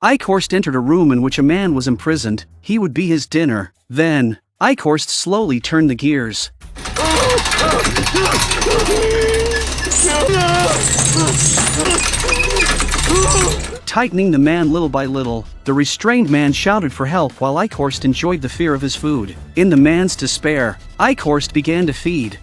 Eichhorst entered a room in which a man was imprisoned. He would be his dinner. Then, Eichhorst slowly turned the gears. Tightening the man little by little, the restrained man shouted for help while Eichhorst enjoyed the fear of his food. In the man's despair, Eichhorst began to feed.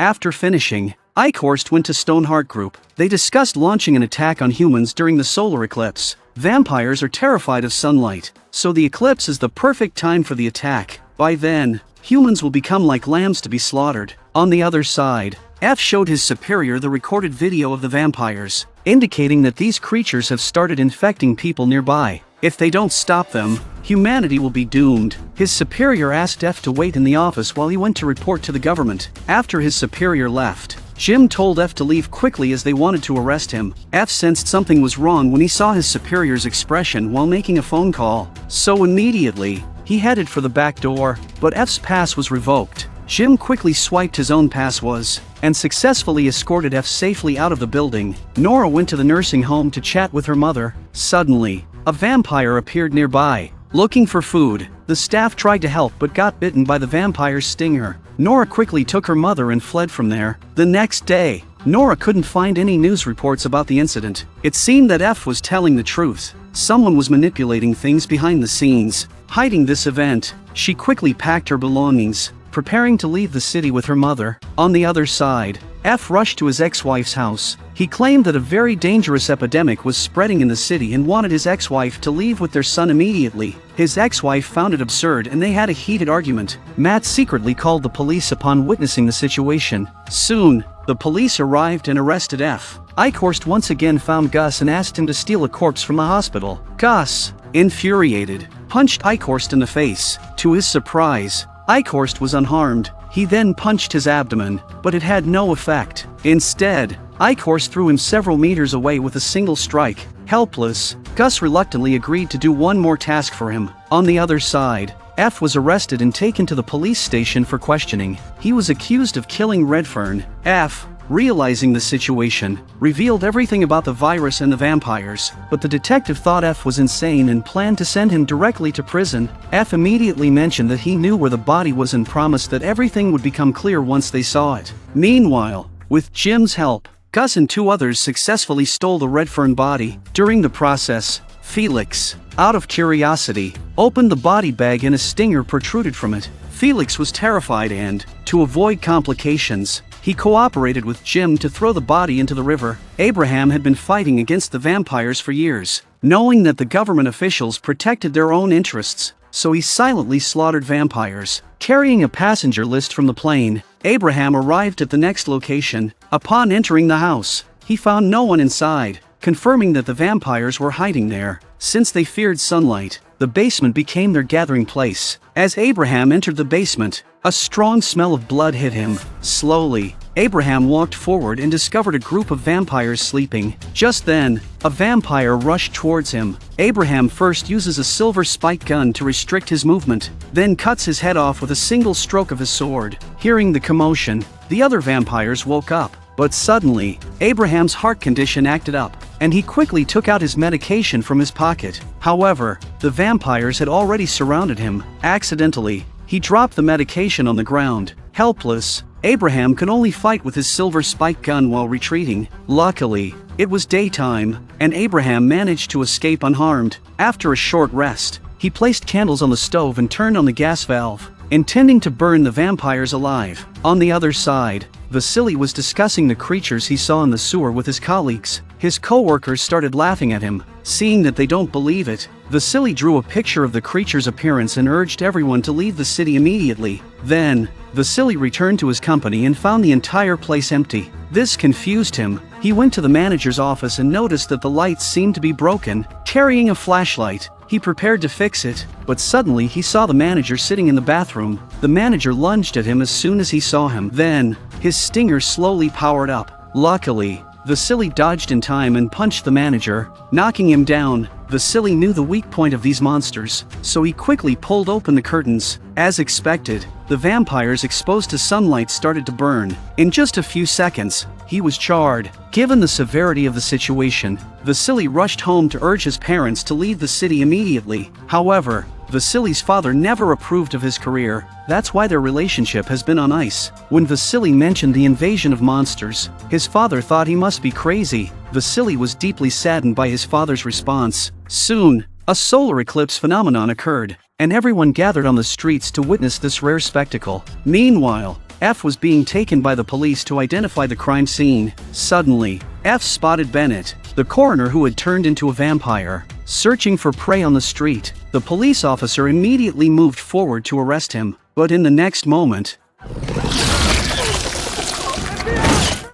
After finishing, Eichhorst went to Stoneheart Group. They discussed launching an attack on humans during the solar eclipse. Vampires are terrified of sunlight, so the eclipse is the perfect time for the attack. By then, humans will become like lambs to be slaughtered. On the other side, F showed his superior the recorded video of the vampires, indicating that these creatures have started infecting people nearby. If they don't stop them, humanity will be doomed. His superior asked F to wait in the office while he went to report to the government. After his superior left, Jim told F to leave quickly as they wanted to arrest him. F sensed something was wrong when he saw his superior's expression while making a phone call, so immediately, he headed for the back door, but F's pass was revoked. Jim quickly swiped his own pass and successfully escorted F safely out of the building. Nora went to the nursing home to chat with her mother. Suddenly, a vampire appeared nearby. Looking for food, the staff tried to help but got bitten by the vampire's stinger. Nora quickly took her mother and fled from there. The next day, Nora couldn't find any news reports about the incident. It seemed that F was telling the truth. Someone was manipulating things behind the scenes. Hiding this event, she quickly packed her belongings, preparing to leave the city with her mother. On the other side, F rushed to his ex-wife's house. He claimed that a very dangerous epidemic was spreading in the city and wanted his ex-wife to leave with their son immediately. His ex-wife found it absurd and they had a heated argument. Matt secretly called the police upon witnessing the situation. Soon, the police arrived and arrested F. Eichhorst once again found Gus and asked him to steal a corpse from the hospital. Gus, infuriated, punched Eichhorst in the face. To his surprise, Eichhorst was unharmed. He then punched his abdomen, but it had no effect. Instead, Eichhorst threw him several meters away with a single strike. Helpless, Gus reluctantly agreed to do one more task for him. On the other side, F was arrested and taken to the police station for questioning. He was accused of killing Redfern. F, realizing the situation, revealed everything about the virus and the vampires, but the detective thought F was insane and planned to send him directly to prison. F immediately mentioned that he knew where the body was and promised that everything would become clear once they saw it. Meanwhile, with Jim's help, Gus and two others successfully stole the Redfern body. During the process, Felix, out of curiosity, opened the body bag and a stinger protruded from it. Felix was terrified and, to avoid complications, he cooperated with Jim to throw the body into the river. Abraham had been fighting against the vampires for years, knowing that the government officials protected their own interests, so he silently slaughtered vampires. Carrying a passenger list from the plane, Abraham arrived at the next location. Upon entering the house, he found no one inside, confirming that the vampires were hiding there. Since they feared sunlight, the basement became their gathering place. As Abraham entered the basement, a strong smell of blood hit him. Slowly, Abraham walked forward and discovered a group of vampires sleeping. Just then, a vampire rushed towards him. Abraham first uses a silver spike gun to restrict his movement, then cuts his head off with a single stroke of his sword. Hearing the commotion, the other vampires woke up. But suddenly, Abraham's heart condition acted up, and he quickly took out his medication from his pocket. However, the vampires had already surrounded him. Accidentally, he dropped the medication on the ground. Helpless, Abraham could only fight with his silver spike gun while retreating. Luckily, it was daytime, and Abraham managed to escape unharmed. After a short rest, he placed candles on the stove and turned on the gas valve, intending to burn the vampires alive. On the other side, Vasily was discussing the creatures he saw in the sewer with his colleagues. His co-workers started laughing at him. Seeing that they don't believe it, Vasily drew a picture of the creature's appearance and urged everyone to leave the city immediately. Then, Vasily returned to his company and found the entire place empty. This confused him. He went to the manager's office and noticed that the lights seemed to be broken. Carrying a flashlight, he prepared to fix it, but suddenly he saw the manager sitting in the bathroom. The manager lunged at him as soon as he saw him. Then, his stinger slowly powered up. Luckily, Vasily dodged in time and punched the manager, knocking him down. Vasily knew the weak point of these monsters, so he quickly pulled open the curtains. As expected, the vampires exposed to sunlight started to burn. In just a few seconds, he was charred. Given the severity of the situation, Vasily rushed home to urge his parents to leave the city immediately. However, Vasily's father never approved of his career. That's why their relationship has been on ice. When Vasily mentioned the invasion of monsters, his father thought he must be crazy. Vasily was deeply saddened by his father's response. Soon, a solar eclipse phenomenon occurred, and everyone gathered on the streets to witness this rare spectacle. Meanwhile, F was being taken by the police to identify the crime scene. Suddenly, F spotted Bennett, the coroner who had turned into a vampire, searching for prey on the street. The police officer immediately moved forward to arrest him, but in the next moment,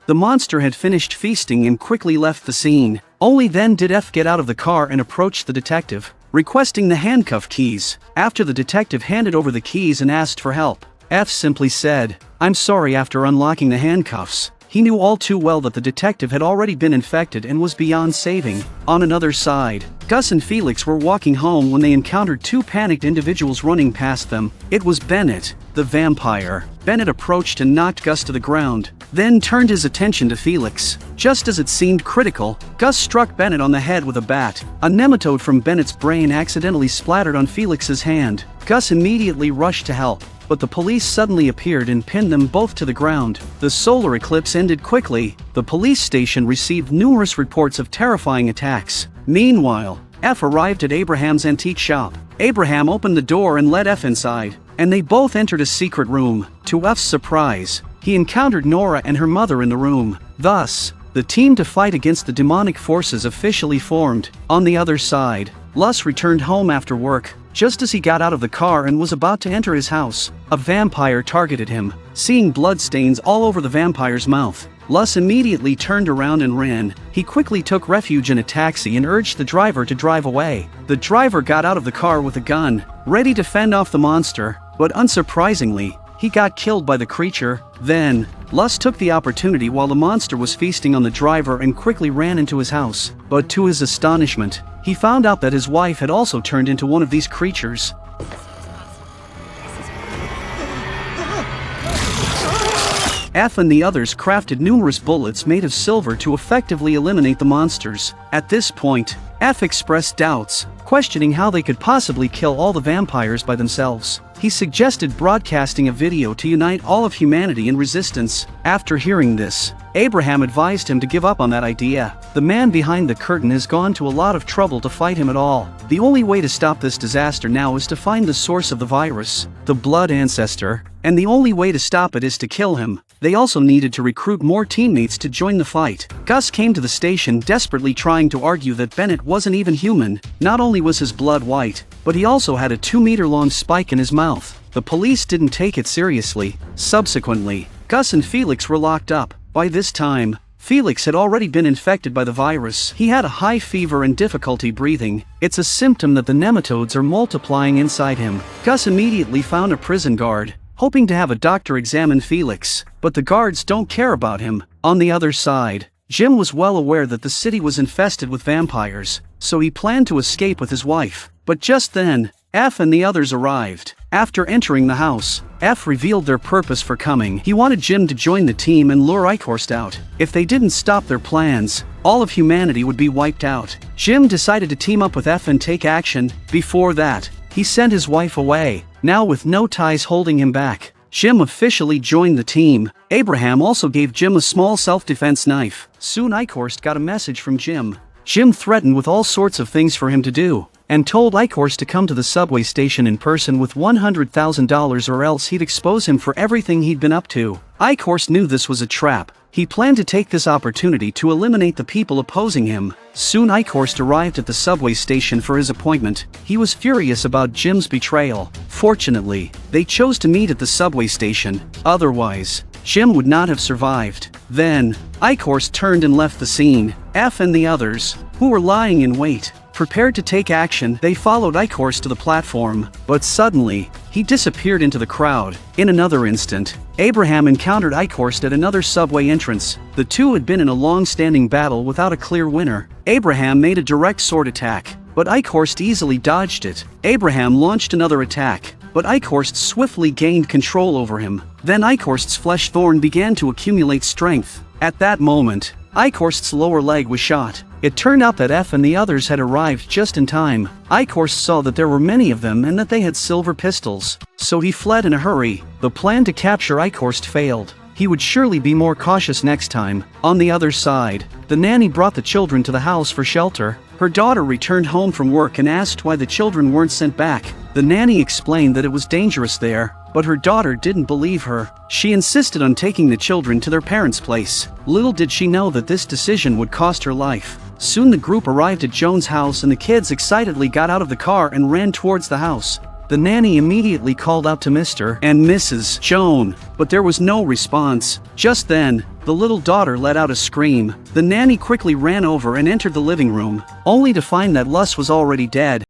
the monster had finished feasting and quickly left the scene. Only then did F get out of the car and approach the detective, requesting the handcuff keys. After the detective handed over the keys and asked for help, F simply said, "I'm sorry." After unlocking the handcuffs, he knew all too well that the detective had already been infected and was beyond saving. On another side, Gus and Felix were walking home when they encountered two panicked individuals running past them. It was Bennett, the vampire. Bennett approached and knocked Gus to the ground, then turned his attention to Felix. Just as it seemed critical, Gus struck Bennett on the head with a bat. A nematode from Bennett's brain accidentally splattered on Felix's hand. Gus immediately rushed to help, but the police suddenly appeared and pinned them both to the ground. The solar eclipse ended quickly. The police station received numerous reports of terrifying attacks. Meanwhile, F arrived at Abraham's antique shop. Abraham opened the door and let F inside, and they both entered a secret room. To F's surprise, he encountered Nora and her mother in the room. Thus, the team to fight against the demonic forces officially formed. On the other side, Lus returned home after work. Just as he got out of the car and was about to enter his house, a vampire targeted him. Seeing bloodstains all over the vampire's mouth, Lus immediately turned around and ran. He quickly took refuge in a taxi and urged the driver to drive away. The driver got out of the car with a gun, ready to fend off the monster, but unsurprisingly, he got killed by the creature. Then, Lus took the opportunity while the monster was feasting on the driver and quickly ran into his house. But to his astonishment, he found out that his wife had also turned into one of these creatures. F and the others crafted numerous bullets made of silver to effectively eliminate the monsters. At this point, F expressed doubts, questioning how they could possibly kill all the vampires by themselves. He suggested broadcasting a video to unite all of humanity in resistance. After hearing this, Abraham advised him to give up on that idea. The man behind the curtain has gone to a lot of trouble to fight him at all. The only way to stop this disaster now is to find the source of the virus, the blood ancestor, and the only way to stop it is to kill him. They also needed to recruit more teammates to join the fight. Gus came to the station desperately trying to argue that Bennett wasn't even human. Not only was his blood white, but he also had a 2-meter-long spike in his mouth. The police didn't take it seriously. Subsequently, Gus and Felix were locked up. By this time, Felix had already been infected by the virus. He had a high fever and difficulty breathing. It's a symptom that the nematodes are multiplying inside him. Gus immediately found a prison guard, hoping to have a doctor examine Felix, but the guards don't care about him. On the other side, Jim was well aware that the city was infested with vampires, so he planned to escape with his wife. But just then, F and the others arrived. After entering the house, F revealed their purpose for coming. He wanted Jim to join the team and lure Eichhorst out. If they didn't stop their plans, all of humanity would be wiped out. Jim decided to team up with F and take action. Before that, he sent his wife away. Now with no ties holding him back, Jim officially joined the team. Abraham also gave Jim a small self-defense knife. Soon Eichhorst got a message from Jim. Jim threatened with all sorts of things for him to do, and told Eichhorst to come to the subway station in person with $100,000 or else he'd expose him for everything he'd been up to. Eichhorst knew this was a trap. He planned to take this opportunity to eliminate the people opposing him. Soon Eichhorst arrived at the subway station for his appointment. He was furious about Jim's betrayal. Fortunately, they chose to meet at the subway station. Otherwise, Jim would not have survived. Then, Eichhorst turned and left the scene. F and the others, who were lying in wait, prepared to take action. They followed Eichhorst to the platform, but suddenly, he disappeared into the crowd. In another instant, Abraham encountered Eichhorst at another subway entrance. The two had been in a long-standing battle without a clear winner. Abraham made a direct sword attack, but Eichhorst easily dodged it. Abraham launched another attack, but Eichhorst swiftly gained control over him. Then Eichhorst's flesh thorn began to accumulate strength. At that moment, Eichhorst's lower leg was shot. It turned out that F and the others had arrived just in time. Eichhorst saw that there were many of them and that they had silver pistols, so he fled in a hurry. The plan to capture Eichhorst failed. He would surely be more cautious next time. On the other side, the nanny brought the children to the house for shelter. Her daughter returned home from work and asked why the children weren't sent back. The nanny explained that it was dangerous there, but her daughter didn't believe her. She insisted on taking the children to their parents' place. Little did she know that this decision would cost her life. Soon the group arrived at Joan's house and the kids excitedly got out of the car and ran towards the house. The nanny immediately called out to Mr. and Mrs. Joan, but there was no response. Just then, the little daughter let out a scream. The nanny quickly ran over and entered the living room, only to find that Lus was already dead.